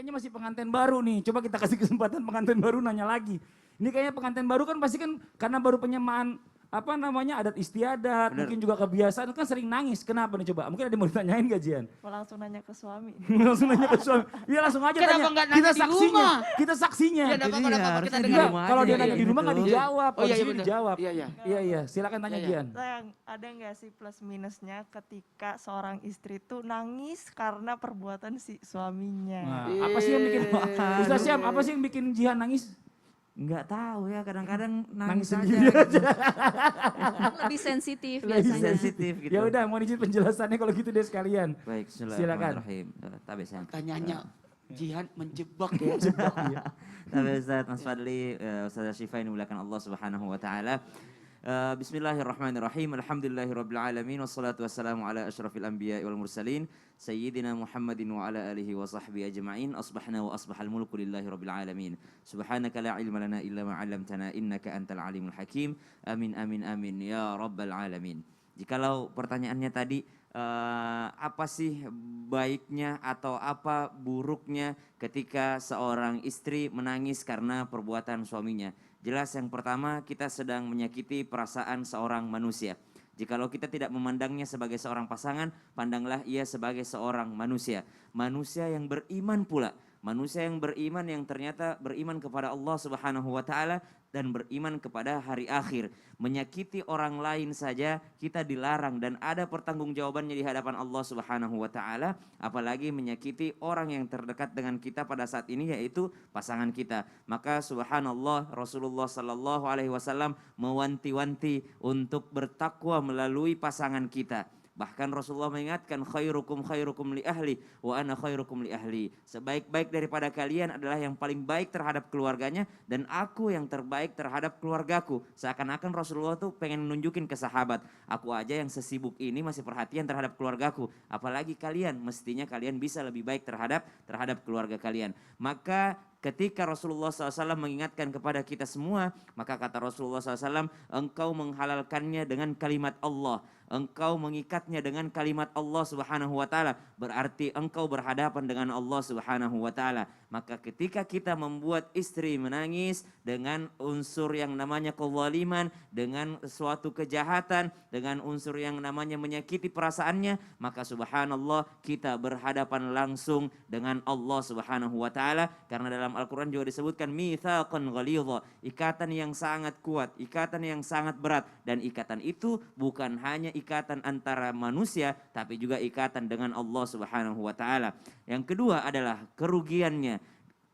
kayaknya masih pengantin baru nih. Coba kita kasih kesempatan pengantin baru nanya lagi. Ini kayaknya pengantin baru kan pasti kan karena baru penyemaan apa namanya adat istiadat, Bener. mungkin juga kebiasaan kan sering nangis. Kenapa nih coba? Mungkin ada yang mau ditanyain gak Jian? Mau langsung nanya ke suami. Langsung nanya ke suami. Iya langsung aja Kenapa tanya. nggak nanya Kita di saksinya. rumah? Kita saksinya. Ya, enggak apa-apa, Iya, kita harusnya dengar. di Enggak, rumah kalau aja dia kayak nanya di rumah gitu. nggak dijawab. Oh iya, Kalau di sini bener. dijawab. Iya, iya. Iya, silakan tanya Iya, iya. Jian. Sayang, ada nggak sih plus minusnya ketika seorang istri tuh nangis karena perbuatan si suaminya? Nah, apa sih yang bikin Ustaz Syam, apa sih yang bikin Jihan nangis? Enggak tahu ya, kadang-kadang Nangis nangis sendiri aja. aja. Lebih sensitif Lebih Lebih biasanya. sensitif gitu. Ya udah, mau izin penjelasannya kalau gitu deh sekalian. Baik, Silakan. bismillahirrahmanirrahim. Tabe sayang. Tanyanya Jihan menjebak ya. Tabe Ustaz Mas Fadli, Ustaz Syifa yang dimuliakan Allah Subhanahu wa taala. Bismillahirrahmanirrahim. Alhamdulillahirabbil alamin wassalatu wassalamu ala asyrafil anbiya'i wal mursalin sayyidina Muhammadin wa ala alihi wa sahbihi ajma'in. Asbahna wa asbahal mulku lillahi rabbil alamin. Subhanaka la ilma lana illa ma 'allamtana innaka antal alimul hakim. Amin amin amin ya rabbal alamin. Jikalau pertanyaannya tadi apa sih baiknya atau apa buruknya ketika seorang istri menangis karena perbuatan suaminya? Jelas yang pertama kita sedang menyakiti perasaan seorang manusia. Jikalau kita tidak memandangnya sebagai seorang pasangan, pandanglah ia sebagai seorang manusia. Manusia yang beriman pula. Manusia yang beriman yang ternyata beriman kepada Allah Subhanahu wa taala dan beriman kepada hari akhir. Menyakiti orang lain saja kita dilarang dan ada pertanggungjawabannya di hadapan Allah Subhanahu wa taala, apalagi menyakiti orang yang terdekat dengan kita pada saat ini yaitu pasangan kita. Maka subhanallah Rasulullah sallallahu alaihi wasallam mewanti-wanti untuk bertakwa melalui pasangan kita. Bahkan Rasulullah mengingatkan khairukum li ahli wa ana khairukum li ahli. Sebaik-baik daripada kalian adalah yang paling baik terhadap keluarganya dan aku yang terbaik terhadap keluargaku. Seakan-akan Rasulullah tuh pengen nunjukin ke sahabat, aku aja yang sesibuk ini masih perhatian terhadap keluargaku. Apalagi kalian, mestinya kalian bisa lebih baik terhadap keluarga kalian. Maka ketika Rasulullah SAW mengingatkan kepada kita semua, maka kata Rasulullah SAW, engkau menghalalkannya dengan kalimat Allah. Engkau mengikatnya dengan kalimat Allah Subhanahu wa taala, berarti engkau berhadapan dengan Allah Subhanahu wa taala. Maka ketika kita membuat istri menangis dengan unsur yang namanya kezaliman, dengan suatu kejahatan, dengan unsur yang namanya menyakiti perasaannya, maka subhanallah kita berhadapan langsung dengan Allah Subhanahu wa taala, karena dalam Al-Qur'an juga disebutkan mitsaqan ghalidha, ikatan yang sangat kuat, ikatan yang sangat berat, dan ikatan itu bukan hanya ikatan antara manusia tapi juga ikatan dengan Allah Subhanahu wa taala. Yang kedua adalah kerugiannya,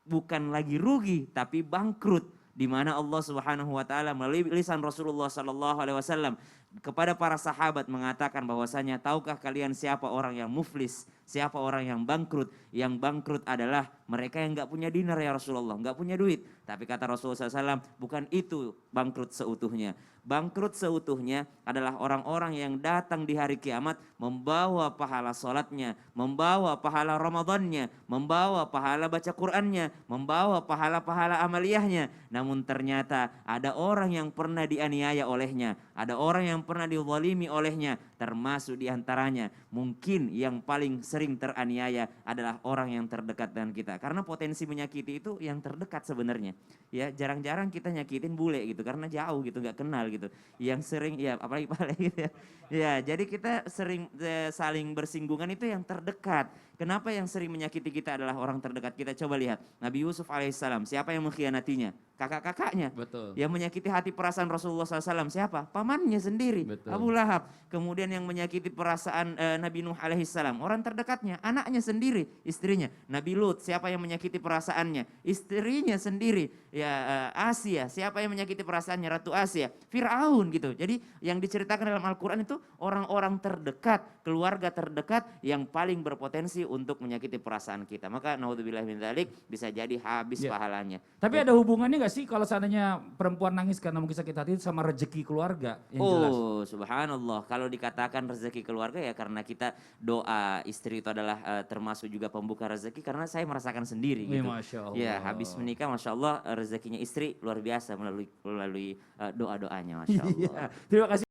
bukan lagi rugi tapi bangkrut, di mana Allah Subhanahu wa taala melalui lisan Rasulullah sallallahu alaihi wasallam kepada para sahabat mengatakan bahwasanya, tahukah kalian siapa orang yang muflis, siapa orang yang bangkrut? Yang bangkrut adalah mereka yang enggak punya dinar ya Rasulullah, enggak punya duit. Tapi kata Rasulullah SAW, bukan itu bangkrut seutuhnya. Bangkrut seutuhnya adalah orang-orang yang datang di hari kiamat membawa pahala sholatnya, membawa pahala Ramadannya, membawa pahala baca Qur'annya, membawa pahala-pahala amaliyahnya. Namun ternyata ada orang yang pernah dianiaya olehnya, ada orang yang pernah dizalimi olehnya, termasuk diantaranya mungkin yang paling sering teraniaya adalah orang yang terdekat dengan kita. Karena potensi menyakiti itu yang terdekat sebenarnya. Ya jarang-jarang kita nyakitin bule gitu karena jauh gitu, nggak kenal gitu. Yang sering ya apalagi gitu ya. Ya jadi kita sering saling bersinggungan itu yang terdekat. Kenapa yang sering menyakiti kita adalah orang terdekat kita? Coba lihat Nabi Yusuf alaihissalam, siapa yang mengkhianatinya? Kakak-kakaknya. Betul. Yang menyakiti hati perasaan Rasulullah SAW siapa? Pamannya sendiri, Betul. Abu Lahab. Kemudian yang menyakiti perasaan Nabi Nuh alaihissalam, orang terdekatnya, anaknya sendiri, istrinya. Nabi Lut, siapa yang menyakiti perasaannya? Istrinya sendiri. Ya Asia, siapa yang menyakiti perasaannya? Ratu Asia. Fir'aun gitu. Jadi yang diceritakan dalam Al-Quran itu orang-orang terdekat, keluarga terdekat yang paling berpotensi untuk menyakiti perasaan kita. Maka naudzubillah min dzalik bisa jadi habis pahalanya. Tapi ada hubungannya nggak sih kalau seandainya perempuan nangis karena mungkin sakit hati sama rezeki keluarga yang jelas? Subhanallah. Kalau dikatakan rezeki keluarga ya karena kita doa istri itu adalah termasuk juga pembuka rezeki, karena saya merasakan sendiri gitu. Masya Allah. Ya habis menikah Masya Allah rezekinya istri luar biasa melalui doa-doanya Masya Allah. Terima kasih.